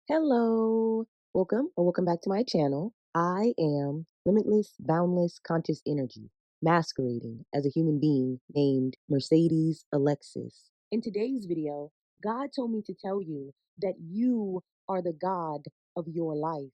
Hello, welcome back to my channel. I am limitless, boundless, conscious energy, masquerading as a human being named Mercedes Alexis. In today's video, God told me to tell you that you are the God of your life.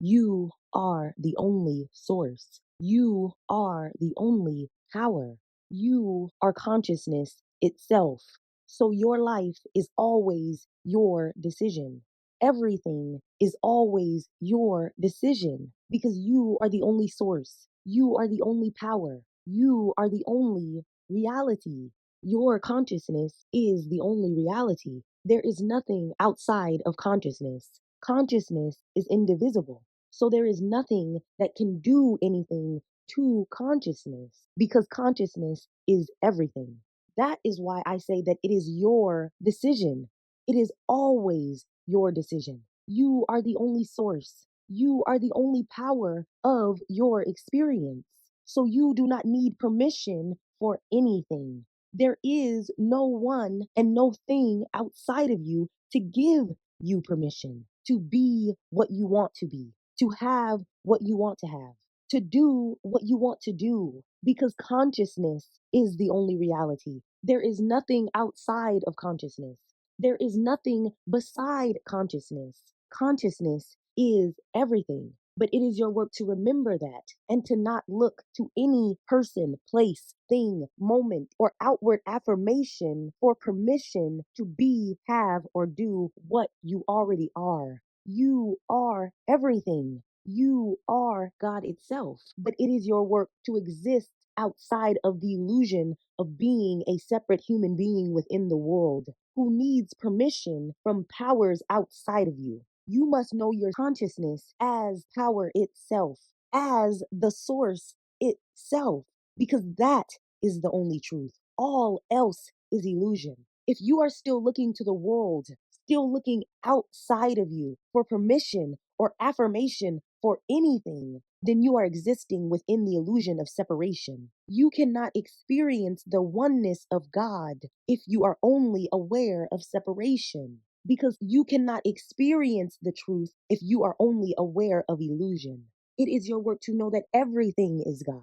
You are the only source. You are the only power. You are consciousness itself. So your life is always your decision. Everything is always your decision because you are the only source. You are the only power. You are the only reality. Your consciousness is the only reality. There is nothing outside of consciousness. Consciousness is indivisible. So there is nothing that can do anything to consciousness because consciousness is everything. That is why I say that it is your decision. It is always your decision. You are the only source. You are the only power of your experience. So you do not need permission for anything. There is no one and no thing outside of you to give you permission to be what you want to be, to have what you want to have, to do what you want to do, because consciousness is the only reality. There is nothing outside of consciousness. There is nothing beside consciousness. Consciousness is everything. But it is your work to remember that and to not look to any person, place, thing, moment, or outward affirmation for permission to be, have, or do what you already are. You are everything. You are God itself. But it is your work to exist outside of the illusion of being a separate human being within the world who needs permission from powers outside of you. You must know your consciousness as power itself, as the source itself, because that is the only truth. All else is illusion. If you are still looking to the world, still looking outside of you for permission or affirmation for anything, then you are existing within the illusion of separation. You cannot experience the oneness of God if you are only aware of separation, because you cannot experience the truth if you are only aware of illusion. It is your work to know that everything is God,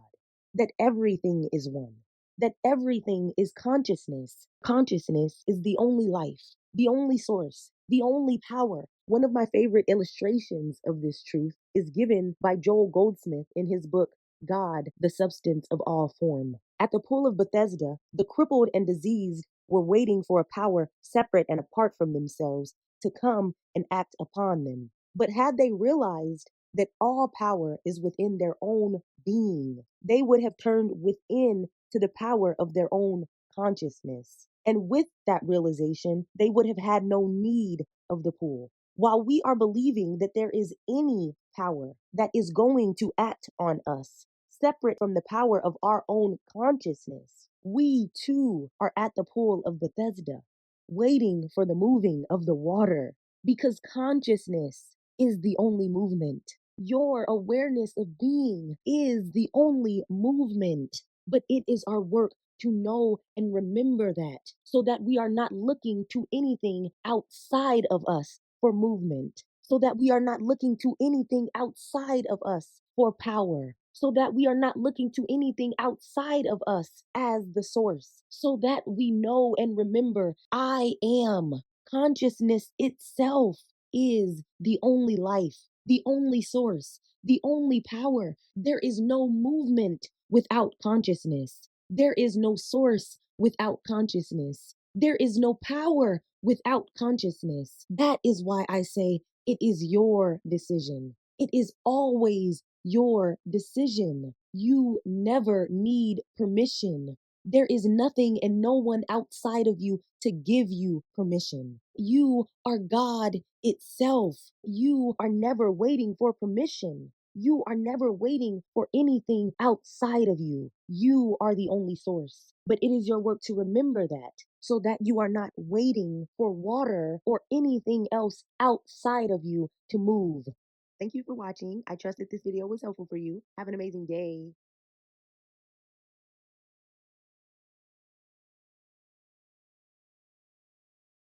that everything is one, that everything is consciousness. Consciousness is the only life, the only source, the only power. One of my favorite illustrations of this truth is given by Joel Goldsmith in his book, God, the Substance of All Form. At the Pool of Bethesda, the crippled and diseased were waiting for a power separate and apart from themselves to come and act upon them. But had they realized that all power is within their own being, they would have turned within to the power of their own consciousness. And with that realization, they would have had no need of the pool. While we are believing that there is any power that is going to act on us, separate from the power of our own consciousness, we too are at the pool of Bethesda, waiting for the moving of the water, because consciousness is the only movement. Your awareness of being is the only movement, but it is our work to know and remember that so that we are not looking to anything outside of us for movement, so that we are not looking to anything outside of us for power, so that we are not looking to anything outside of us as the source, so that we know and remember I am. Consciousness itself is the only life, the only source, the only power. There is no movement without consciousness. There is no source without consciousness. There is no power without consciousness. That is why I say it is your decision. It is always your decision. You never need permission. There is nothing and no one outside of you to give you permission. You are God itself. You are never waiting for permission. You are never waiting for anything outside of you. You are the only source. But it is your work to remember that so that you are not waiting for water or anything else outside of you to move. Thank you for watching. I trust that this video was helpful for you. Have an amazing day.